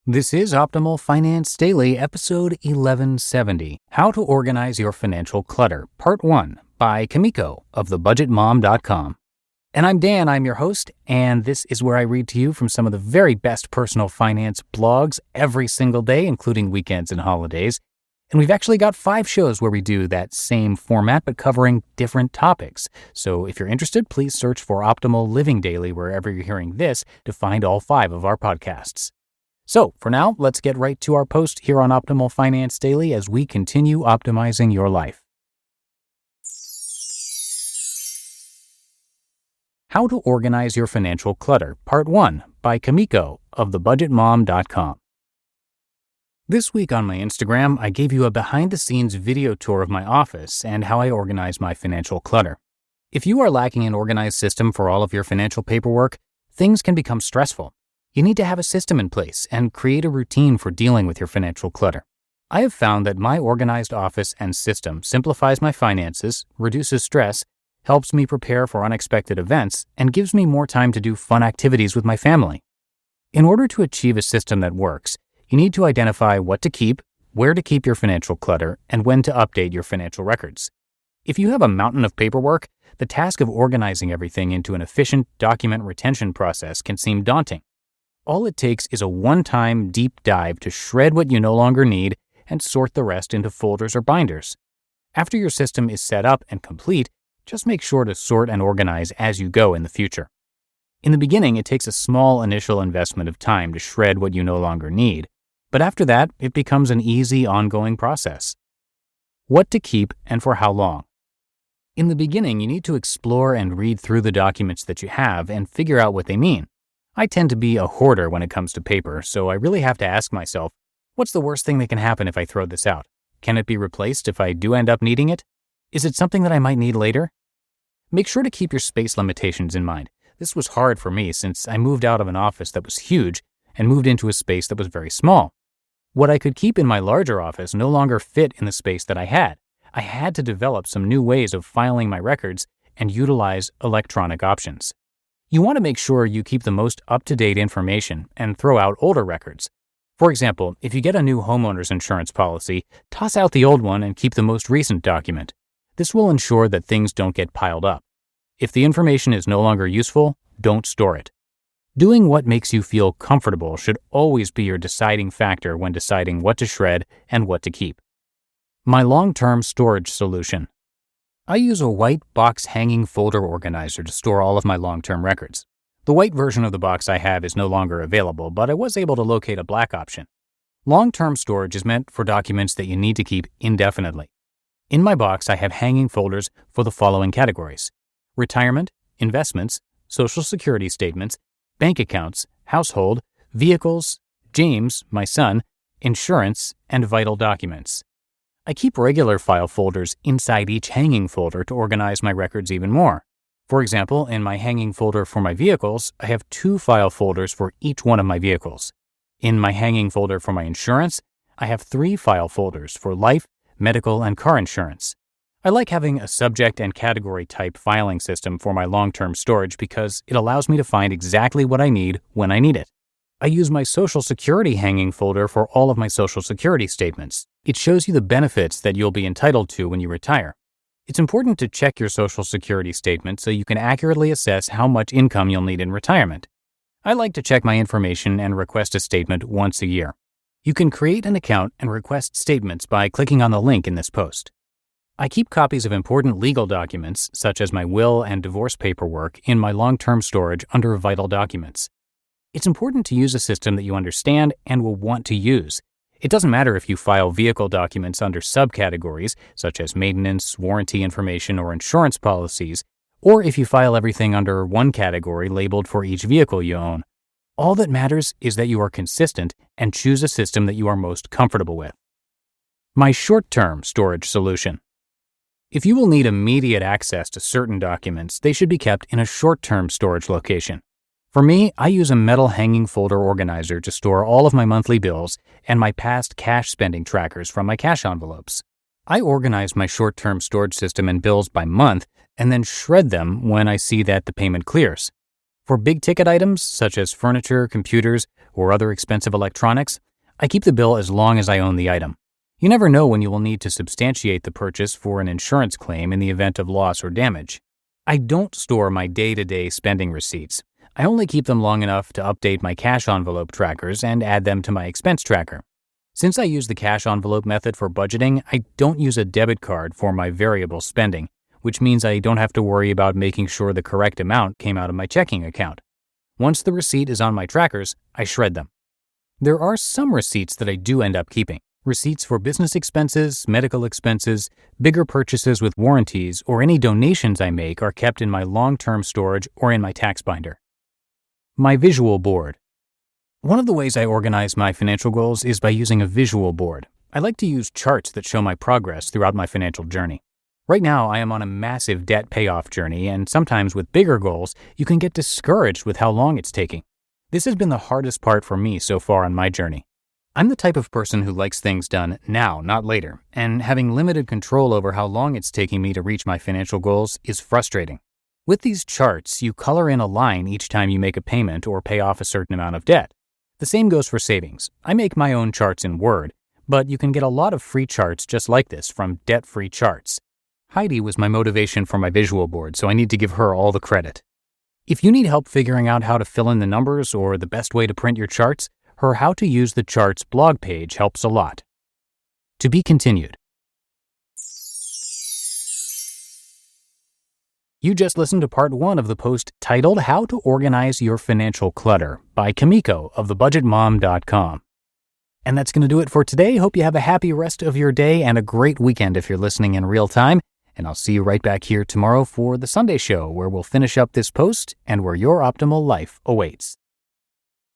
This is Optimal Finance Daily, episode 1170, How to Organize Your Financial Clutter, Part 1, by Kumiko of thebudgetmom.com. And I'm Dan, I'm your host, and this is where I read to you from some of the very best personal finance blogs every single day, including weekends and holidays. And we've actually got 5 shows where we do that same format, but covering different topics. So if you're interested, please search for Optimal Living Daily wherever you're hearing this to find all 5 of our podcasts. So for now, let's get right to our post here on Optimal Finance Daily as we continue optimizing your life. How to Organize Your Financial Clutter, Part 1, by Kumiko of thebudgetmom.com. This week on my Instagram, I gave you a behind-the-scenes video tour of my office and how I organize my financial clutter. If you are lacking an organized system for all of your financial paperwork, things can become stressful. You need to have a system in place and create a routine for dealing with your financial clutter. I have found that my organized office and system simplifies my finances, reduces stress, helps me prepare for unexpected events, and gives me more time to do fun activities with my family. In order to achieve a system that works, you need to identify what to keep, where to keep your financial clutter, and when to update your financial records. If you have a mountain of paperwork, the task of organizing everything into an efficient document retention process can seem daunting. All it takes is a one-time deep dive to shred what you no longer need and sort the rest into folders or binders. After your system is set up and complete, just make sure to sort and organize as you go in the future. In the beginning, it takes a small initial investment of time to shred what you no longer need, but after that, it becomes an easy, ongoing process. What to keep and for how long? In the beginning, you need to explore and read through the documents that you have and figure out what they mean. I tend to be a hoarder when it comes to paper, so I really have to ask myself, what's the worst thing that can happen if I throw this out? Can it be replaced if I do end up needing it? Is it something that I might need later? Make sure to keep your space limitations in mind. This was hard for me since I moved out of an office that was huge and moved into a space that was very small. What I could keep in my larger office no longer fit in the space that I had. I had to develop some new ways of filing my records and utilize electronic options. You want to make sure you keep the most up-to-date information and throw out older records. For example, if you get a new homeowner's insurance policy, toss out the old one and keep the most recent document. This will ensure that things don't get piled up. If the information is no longer useful, don't store it. Doing what makes you feel comfortable should always be your deciding factor when deciding what to shred and what to keep. My long-term storage solution. I use a white box hanging folder organizer to store all of my long-term records. The white version of the box I have is no longer available, but I was able to locate a black option. Long-term storage is meant for documents that you need to keep indefinitely. In my box, I have hanging folders for the following categories: retirement, investments, social security statements, bank accounts, household, vehicles, James, my son, insurance, and vital documents. I keep regular file folders inside each hanging folder to organize my records even more. For example, in my hanging folder for my vehicles, I have 2 file folders for each one of my vehicles. In my hanging folder for my insurance, I have 3 file folders for life, medical, and car insurance. I like having a subject and category type filing system for my long-term storage because it allows me to find exactly what I need when I need it. I use my Social Security hanging folder for all of my Social Security statements. It shows you the benefits that you'll be entitled to when you retire. It's important to check your Social Security statement so you can accurately assess how much income you'll need in retirement. I like to check my information and request a statement once a year. You can create an account and request statements by clicking on the link in this post. I keep copies of important legal documents, such as my will and divorce paperwork, in my long-term storage under Vital Documents. It's important to use a system that you understand and will want to use. It doesn't matter if you file vehicle documents under subcategories, such as maintenance, warranty information, or insurance policies, or if you file everything under one category labeled for each vehicle you own. All that matters is that you are consistent and choose a system that you are most comfortable with. My short-term storage solution. If you will need immediate access to certain documents, they should be kept in a short-term storage location. For me, I use a metal hanging folder organizer to store all of my monthly bills and my past cash spending trackers from my cash envelopes. I organize my short-term storage system and bills by month and then shred them when I see that the payment clears. For big-ticket items, such as furniture, computers, or other expensive electronics, I keep the bill as long as I own the item. You never know when you will need to substantiate the purchase for an insurance claim in the event of loss or damage. I don't store my day-to-day spending receipts. I only keep them long enough to update my cash envelope trackers and add them to my expense tracker. Since I use the cash envelope method for budgeting, I don't use a debit card for my variable spending, which means I don't have to worry about making sure the correct amount came out of my checking account. Once the receipt is on my trackers, I shred them. There are some receipts that I do end up keeping. Receipts for business expenses, medical expenses, bigger purchases with warranties, or any donations I make are kept in my long-term storage or in my tax binder. My visual board. One of the ways I organize my financial goals is by using a visual board. I like to use charts that show my progress throughout my financial journey. Right now, I am on a massive debt payoff journey, and sometimes with bigger goals, you can get discouraged with how long it's taking. This has been the hardest part for me so far on my journey. I'm the type of person who likes things done now, not later, and having limited control over how long it's taking me to reach my financial goals is frustrating. With these charts, you color in a line each time you make a payment or pay off a certain amount of debt. The same goes for savings. I make my own charts in Word, but you can get a lot of free charts just like this from Debt-Free Charts. Heidi was my motivation for my visual board, so I need to give her all the credit. If you need help figuring out how to fill in the numbers or the best way to print your charts, her How to Use the Charts blog page helps a lot. To be continued. You just listened to part 1 of the post titled How to Organize Your Financial Clutter by Kumiko of thebudgetmom.com. And that's going to do it for today. Hope you have a happy rest of your day and a great weekend if you're listening in real time. And I'll see you right back here tomorrow for the Sunday show, where we'll finish up this post and where your optimal life awaits.